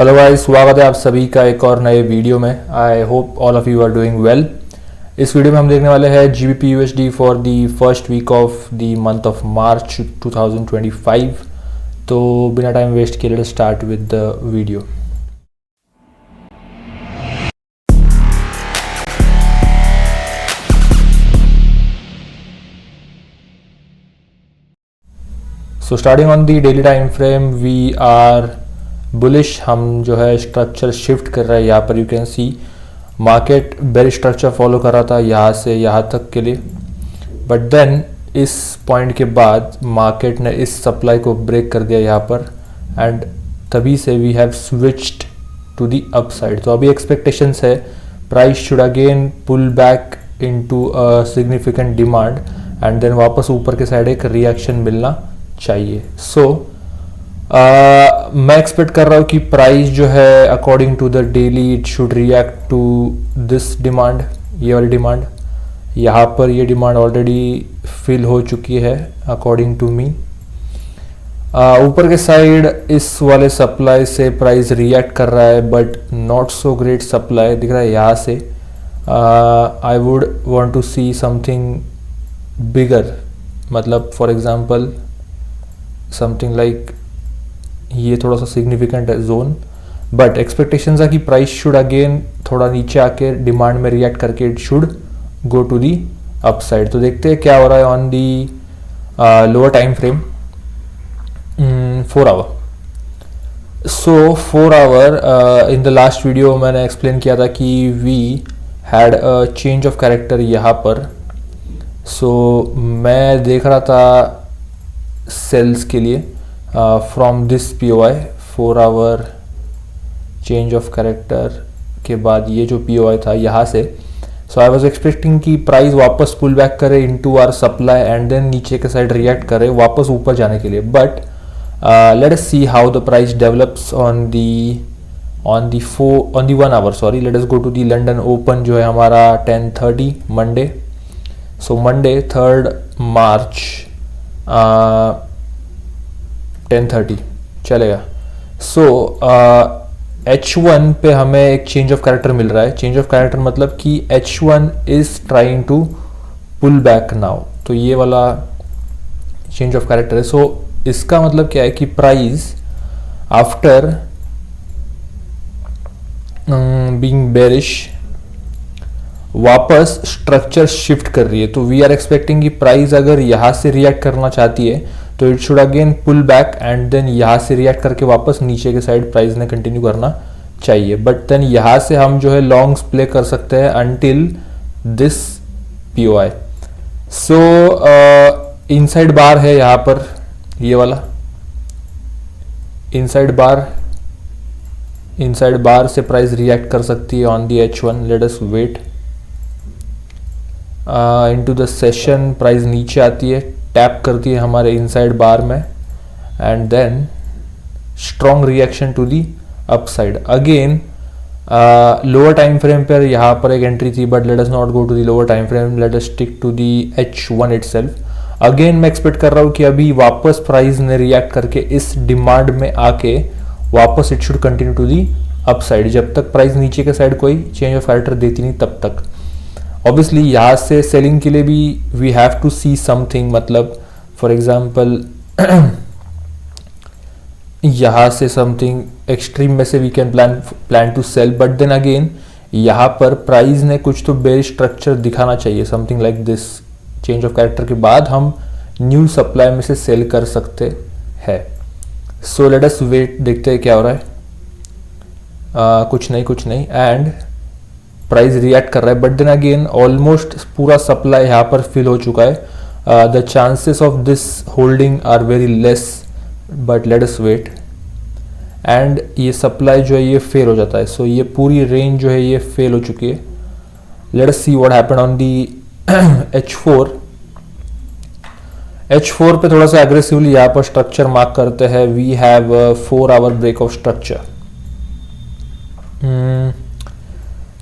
Hello guys, स्वागत है आप सभी का एक और नए वीडियो में। I hope all of you are doing well. इस वीडियो में हम देखने वाले हैं GBP USD for the first week of the month of March 2025। तो बिना टाइम वेस्ट किए let's start with the video. So starting on the daily time frame we are bullish. हम जो है स्ट्रक्चर शिफ्ट कर रहे हैं। यहाँ पर you can C market bearish structure follow कर रहा था यहाँ से यहाँ तक के लिए, बट देन इस पॉइंट के बाद मार्केट ने इस सप्लाई को ब्रेक कर दिया यहाँ पर, एंड तभी से we have switched to the upside. तो अभी एक्सपेक्टेशंस है price should again pull back into a significant demand and then वापस ऊपर के साइड एक रिएक्शन मिलना चाहिए। मैं एक्सपेक्ट कर रहा हूँ कि प्राइस जो है according to the daily it should react to this demand, ये वाली डिमांड। यहाँ पर ये डिमांड ऑलरेडी फिल हो चुकी है अकॉर्डिंग टू मी। ऊपर के साइड इस वाले सप्लाई से प्राइस रिएक्ट कर रहा है, but not so great supply दिख रहा है यहाँ से। I would want to see something bigger, मतलब फॉर एग्जांपल समथिंग लाइक ये थोड़ा सा सिग्निफिकेंट है जोन, बट एक्सपेक्टेशंस है कि प्राइस शुड अगेन थोड़ा नीचे आके डिमांड में रिएक्ट करके it should go to the upside. तो देखते हैं क्या हो रहा है on the lower time frame 4 hour. So 4 hour in the last video मैंने एक्सप्लेन किया था कि we had a change of character यहाँ पर। सो मैं देख रहा था सेल्स के लिए from this POI 4 hour change of character के बाद ये जो POI था यहाँ से। सो आई वाज एक्सपेक्टिंग कि प्राइस वापस पुल बैक करे into our supply and then नीचे के साइड रिएक्ट करे वापस ऊपर जाने के लिए, but let us see how the price develops on the 1 hour. Sorry, let us go to the London open जो है हमारा 10:30 मंडे। सो मंडे 3 मार्च 10:30 चलेगा। सो H1 पे हमें एक चेंज ऑफ कैरेक्टर मिल रहा है। चेंज ऑफ कैरेक्टर मतलब कि H1 is trying to pull back now, तो ये वाला चेंज ऑफ कैरेक्टर है। सो इसका मतलब क्या है कि प्राइस आफ्टर बीइंग बेरिश वापस स्ट्रक्चर शिफ्ट कर रही है। तो वी आर एक्सपेक्टिंग कि प्राइस अगर यहाँ से रिएक्ट करना चाहती है तो it should again pull back and then यहाँ से रिएक्ट करके वापस नीचे के साइड प्राइस ने कंटिन्यू करना चाहिए, बट देन यहाँ से हम जो है लॉन्ग्स प्ले कर सकते हैं until this POI। So inside bar है यहाँ पर, ये वाला इनसाइड बार से प्राइस रिएक्ट कर सकती है on the H1। Late us weight into the session. Price नीचे आती है, टैप करती है हमारे इनसाइड बार में and then strong reaction to the upside. Again lower time frame पर यहाँ पर एक एंट्री थी, but let us not go to the lower time frame, let us stick to the H1 itself. Again मैं expect कर रहा हूँ कि अभी वापस प्राइस ने रिएक्ट करके इस डिमांड में आके वापस it should continue to the upside. जब तक प्राइस नीचे के साइड कोई चेंज ऑफ कैरेक्टर देती नहीं तब तक। ऑब्वियसली यहाँ से सेलिंग के लिए भी we have to see something, मतलब फॉर एग्जांपल यहाँ से समथिंग एक्सट्रीम में से we can plan to sell, but then again यहाँ पर प्राइस ने कुछ तो बेरिश स्ट्रक्चर दिखाना चाहिए, something like this. Change of character के बाद हम न्यू सप्लाई में से सेल कर सकते हैं। सो लेट अस वेट, देखते हैं क्या हो रहा है। कुछ नहीं एंड प्राइस रिएक्ट कर रहा है, बट देन अगेन ऑलमोस्ट पूरा सप्लाई यहाँ पर फिल हो चुका है। The chances of this holding are very less, but let us wait. And ये सप्लाई जो है ये फेल हो जाता है। सो ये पूरी रेंज जो है ये फेल हो चुकी है। Late us see what happened on the H4 पे थोड़ा सा एग्रेसिवली यहाँ पर स्ट्रक्चर मार्क करते हैं। We have 4 hour break of structure.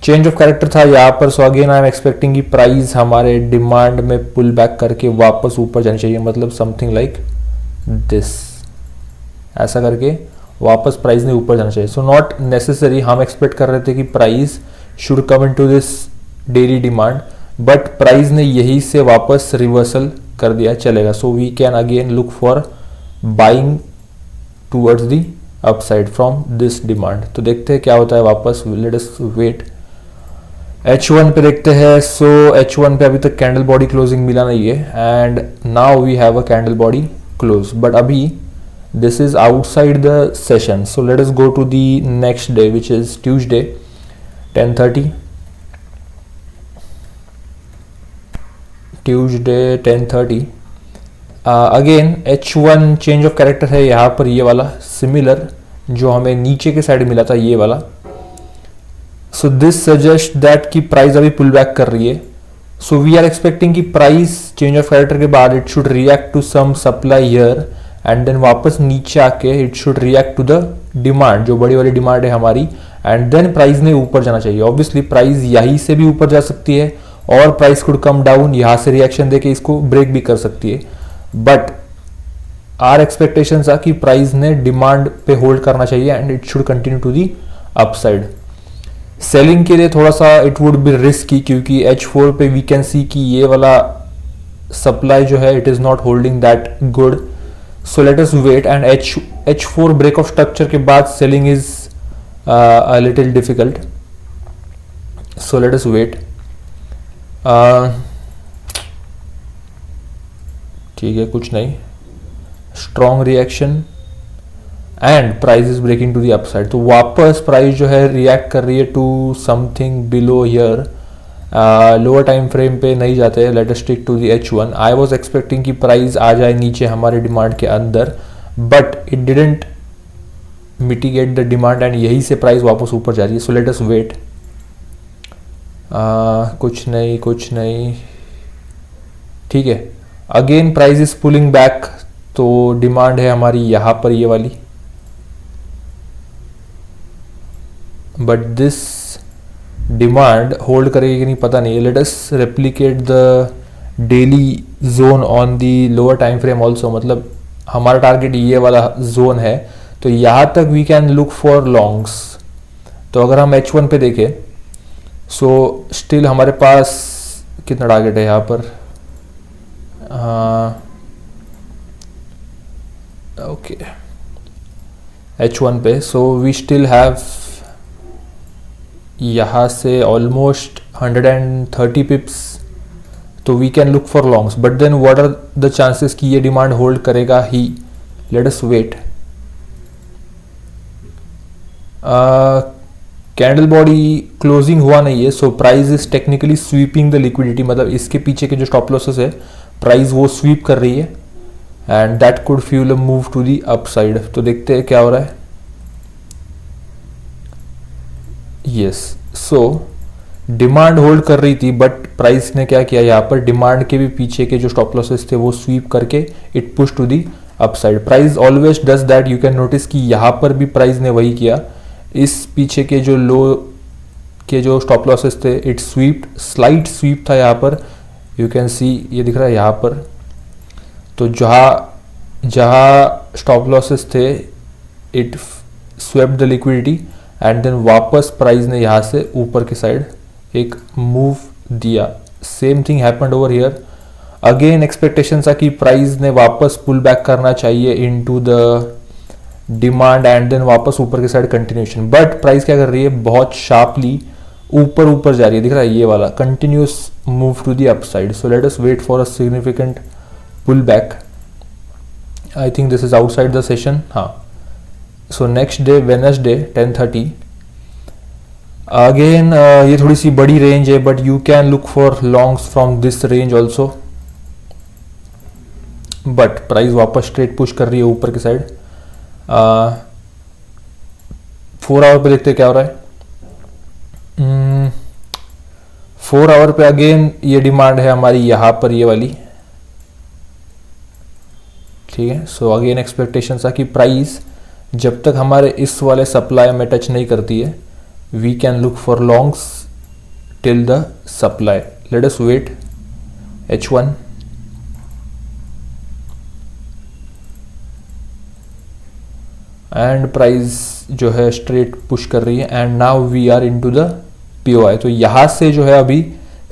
Change of character था यहाँ पर। So again I am expecting कि प्राइस हमारे डिमांड में पुल बैक करके वापस ऊपर जानी चाहिए, मतलब समथिंग लाइक दिस, ऐसा करके वापस प्राइस ने ऊपर जाना चाहिए. सो नॉट नेसेसरी, हम एक्सपेक्ट कर रहे थे कि price should come in to this daily demand, but price ने यही से वापस रिवर्सल कर दिया, चलेगा. So we can again look for buying towards the upside from this demand. तो देखते हैं क्या होता है वापस. Late us wait. H1 पे देखते हैं. सो H1 पे अभी तक कैंडल बॉडी क्लोजिंग मिला नहीं है, and now we have a candle body close, but अभी this is outside the session. So let us go to the next day which is Tuesday 10:30. Tuesday 10:30. Again H1 change of character है यहाँ पर, ये वाला similar जो हमें नीचे के साइड मिला था, ये वाला. सो दिस सजेस्ट दैट कि प्राइस अभी पुल बैक कर रही है. सो वी आर एक्सपेक्टिंग कि प्राइस चेंज ऑफ कैरेक्टर के बाद it should react to some supply here, and then वापस नीचे आके it should react to the demand, जो बड़ी वाली डिमांड है हमारी, एंड देन प्राइस ने ऊपर जाना चाहिए. ऑब्वियसली प्राइस यहीं से भी ऊपर जा सकती है, और प्राइस कुड कम डाउन, यहाँ से रिएक्शन देके इसको ब्रेक भी कर सकती है. बट आर एक्सपेक्टेशन था कि प्राइस ने डिमांड पे होल्ड करना चाहिए and it should continue to the upside. Selling के लिए थोड़ा सा इट वुड बी रिस्की, क्योंकि H4 पे वी कैन सी कि ये वाला सप्लाई जो है it is not holding that good. So let us wait, and H4 break of structure के बाद selling is a little difficult. So let us wait. ठीक है, कुछ नहीं. Strong reaction and price is breaking to the upside. तो वापस price जो है रिएक्ट कर रही है to something below here. Lower time frame पे नहीं जाते हैं. Let us stick to the H1. I was expecting कि प्राइस आ जाए नीचे हमारे डिमांड के अंदर, but it didn't mitigate the demand, and यही से प्राइस वापस ऊपर जा रही है. So let us wait. कुछ नहीं. ठीक है, again price is pulling back. तो डिमांड है हमारी यहाँ पर ये वाली, बट दिस डिमांड होल्ड करेगी कि नहीं पता नहीं. Let us replicate the daily zone on the lower time frame also. मतलब हमारा टारगेट ये वाला जोन है, तो यहाँ तक we can look for longs. तो अगर हम H1 पे देखें, सो स्टिल हमारे पास कितना टारगेट है यहाँ पर. ओके, H1 पे. सो वी स्टिल हैव यहाँ से ऑलमोस्ट 130 पिप्स, तो we can look for longs. But then what are the chances कि ये डिमांड होल्ड करेगा ही. Let us wait. Candle body closing हुआ नहीं है, so price is technically sweeping the liquidity. मतलब इसके पीछे के जो स्टॉप लॉसेस है प्राइस वो स्वीप कर रही है, and that could fuel a move to the upside. तो देखते हैं क्या हो रहा है. यस, सो डिमांड होल्ड कर रही थी, बट प्राइस ने क्या किया, यहाँ पर डिमांड के भी पीछे के जो स्टॉप लॉसेस थे वो स्वीप करके it push to the upside. Price always does that. You can notice कि यहाँ पर भी प्राइस ने वही किया. इस पीछे के जो लो के जो स्टॉप लॉसेस थे इट स्वीप, स्लाइट स्वीप था यहाँ पर. यू कैन सी, ये दिख रहा है यहाँ पर. तो जहाँ स्टॉप लॉसेस थे it swept the liquidity, and then वापस प्राइस ने यहाँ से ऊपर की साइड एक मूव दिया. Same thing happened over here. Again expectation था कि प्राइस ने वापस पुल बैक करना चाहिए into the demand, and then वापस ऊपर की साइड कंटिन्यूशन. बट प्राइस क्या कर रही है, बहुत शार्पली ऊपर जा रही है. दिख रहा है ये वाला continuous move to the upside. So let us wait for a significant pull back. I think this is outside the session. हाँ, so next day Wednesday 10:30. Again ये थोड़ी सी बड़ी रेंज है, but you can look for longs from this range also. But price वापस straight push कर रही है ऊपर की साइड. 4 आवर पे देखते क्या हो रहा है. 4 आवर पे अगेन ये डिमांड है हमारी यहाँ पर, ये वाली. ठीक है, सो अगेन एक्सपेक्टेशन था कि प्राइस जब तक हमारे इस वाले सप्लाई में टच नहीं करती है we can look for longs till the supply. Let us wait. H1. And price जो है स्ट्रेट पुश कर रही है and now we are into the POI. तो यहाँ से जो है अभी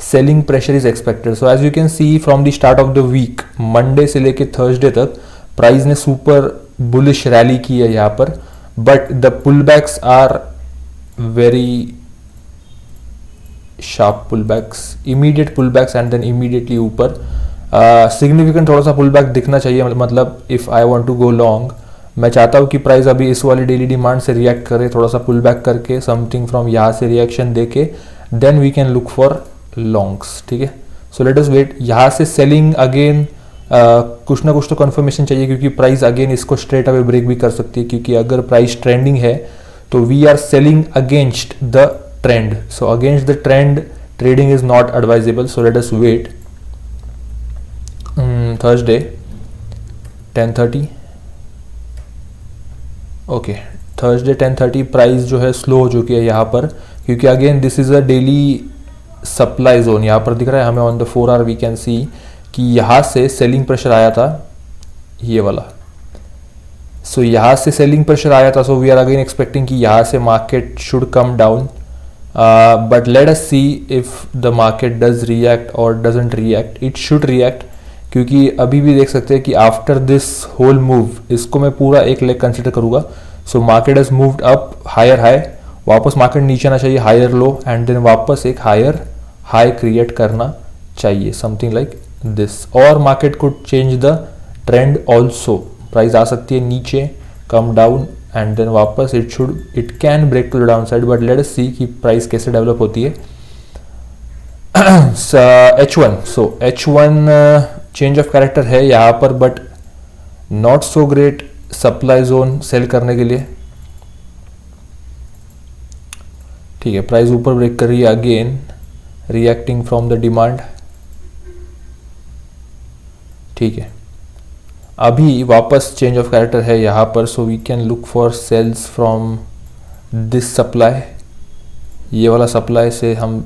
selling pressure is expected. So as you can see from the start of the week, Monday से लेके थर्सडे तक प्राइस ने सुपर बुलिश रैली की है यहाँ पर, but the pull backs are very sharp pull backs, immediate pull backs and then immediately ऊपर। Significant थोड़ा सा पुल बैक दिखना चाहिए, मतलब if I want to go long, मैं चाहता हूँ कि प्राइस अभी इस वाली डेली डिमांड से रिएक्ट करे, थोड़ा सा पुल बैक करके समथिंग फ्रॉम यहाँ से रिएक्शन देके then we can look for longs. ठीक है, सो लेट अस वेट। यहाँ से सेलिंग अगेन कुछ ना कुछ तो कंफर्मेशन चाहिए, क्योंकि प्राइस अगेन इसको स्ट्रेट अवे ब्रेक भी कर सकती है, क्योंकि अगर प्राइस ट्रेंडिंग है तो we are selling against the trend. So against the trend trading is not advisable. So let us wait. Thursday 10:30, okay, Thursday 10:30 price जो है स्लो हो चुकी है यहाँ पर, क्योंकि again this is a daily supply zone. यहाँ पर दिख रहा है हमें on the 4 hour, we can see कि यहाँ से सेलिंग प्रेशर आया था, ये वाला। सो यहाँ से सेलिंग प्रेशर आया था, so we are again expecting कि यहाँ से market should come down, but let us see if the market does react और doesn't react. It should react, क्योंकि अभी भी देख सकते हैं कि आफ्टर दिस होल मूव, इसको मैं पूरा एक लेग कंसिडर करूंगा। So market has moved up higher high, वापस मार्केट नीचे आना चाहिए हायर लो, एंड देन वापस एक हायर हाई क्रिएट करना चाहिए, समथिंग लाइक दिस, और market could change the trend also. Price आ सकती है नीचे, कम डाउन एंड देन वापस it can break to the down side, but let us see कि प्राइस कैसे डेवलप होती है। H1, so H1 change of character है यहाँ पर, but not so great supply zone sell करने के लिए। ठीक है, प्राइस ऊपर ब्रेक कर रही है again, reacting from the demand. ठीक है, अभी वापस चेंज ऑफ कैरेक्टर है यहाँ पर, so we can look for sells from this supply. ये वाला सप्लाई से हम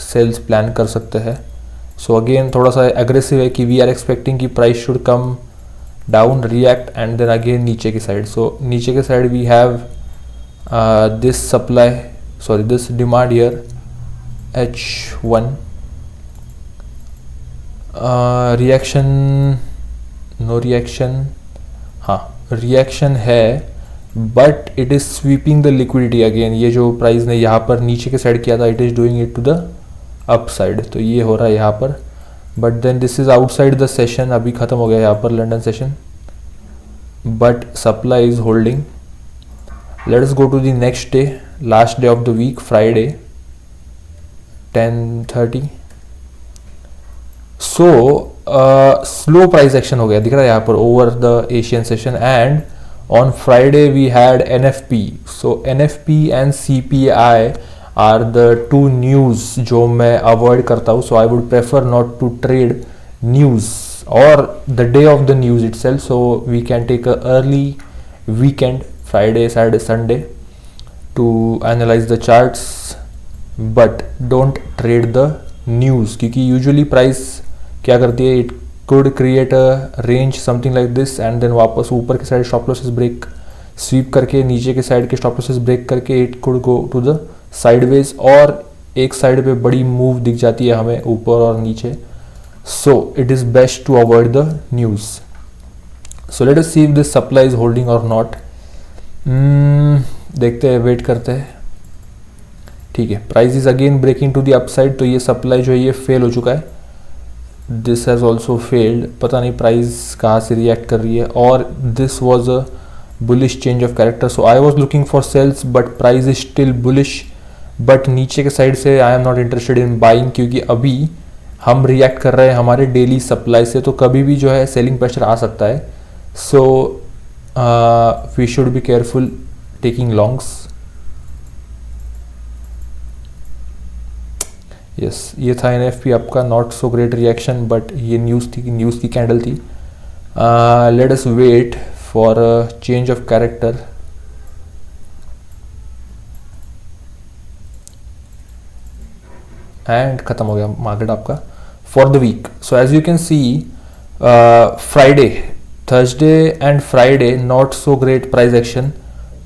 सेल्स प्लान कर सकते हैं। सो अगेन थोड़ा सा एग्रेसिव है कि वी आर एक्सपेक्टिंग कि price should come down, react and then again नीचे की साइड। सो नीचे के side we have this supply, sorry this demand here H1, reaction, no reaction, हाँ रिएक्शन है, but it is sweeping the liquidity again. ये जो price ने यहाँ पर नीचे के साइड किया था, it is doing it to the up side, तो ये हो रहा है यहाँ पर, but then this is outside the session, अभी खत्म हो गया यहाँ पर London session, but supply is holding. Let us go to the next day, last day of the week, Friday 10:30। So slow price action हो गया, दिख रहा है यहाँ पर over the Asian session, and on Friday we had NFP। So NFP and CPI are the two news जो मैं avoid करता हूँ। So I would prefer not to trade news और the day of the news itself. So we can take a early weekend, Friday Saturday Sunday, to analyse the charts, but don't trade the news, क्योंकि usually price क्या करती है, it could create a range something like this, and then वापस ऊपर के side stop losses break sweep करके, नीचे के साइड के स्टॉप लॉसेस ब्रेक करके it could go to the sideways, और एक साइड पे बड़ी मूव दिख जाती है हमें ऊपर और नीचे। So it is best to avoid the news. So let us see if this supply is holding और नॉट। देखते हैं, वेट करते हैं। ठीक है, price is again breaking to the upside, तो ये सप्लाई जो है ये फेल हो चुका है, दिस हैज़ ऑल्सो फेल्ड। पता नहीं प्राइस कहाँ से रिएक्ट कर रही है, और this was a bullish change of character. So I was looking for sells, but price is still bullish, but नीचे के साइड से I am not interested in buying, क्योंकि अभी हम रिएक्ट कर रहे हैं हमारे डेली सप्लाई से, तो कभी भी जो है सेलिंग प्रेशर आ सकता है। So we should be careful taking longs. Yes, ये था NFP आपका, not so great reaction, but ये न्यूज़ की कैंडल थी। Let us wait for a change of character. And खत्म हो गया मार्केट आपका for the week. So as you can see Friday Thursday and Friday not so great price action,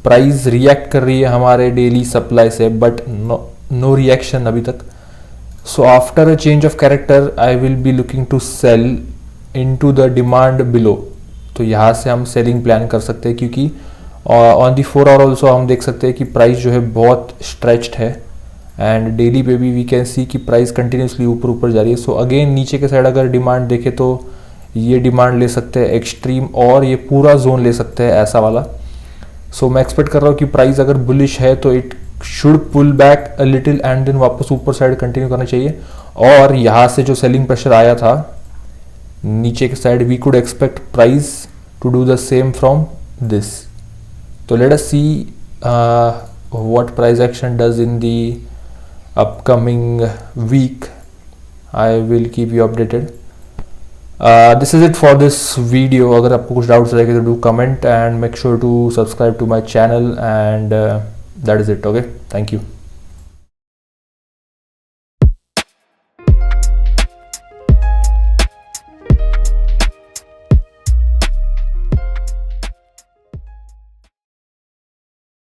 price react कर रही है हमारे डेली सप्लाई से but no reaction अभी तक. So after a change of character I will be looking to sell into the demand below. तो यहाँ से हम सेलिंग प्लान कर सकते हैं क्योंकि ऑन दी 4 आवर ऑल्सो हम देख सकते हैं कि प्राइस जो है बहुत स्ट्रेच्ड है एंड डेली पे भी वी कैन सी कि प्राइस कंटिन्यूसली ऊपर ऊपर जा रही है. सो अगेन नीचे के साइड अगर डिमांड देखें तो ये डिमांड ले सकते हैं एक्सट्रीम और ये पूरा जोन ले सकते हैं ऐसा वाला. सो मैं एक्सपेक्ट कर रहा हूँ कि प्राइस अगर बुलिश है तो it should pull back a little and then वापस ऊपर साइड कंटिन्यू करना चाहिए. और यहाँ से जो सेलिंग प्रेशर आया था नीचे के side we could expect price to do the same from this. तो let us see what price action does in the upcoming week. I will keep you updated. This is it for this video. अगर आपको कुछ doubts रहेंगे तो do comment and make sure to subscribe to my channel and that is it. Okay, thank you.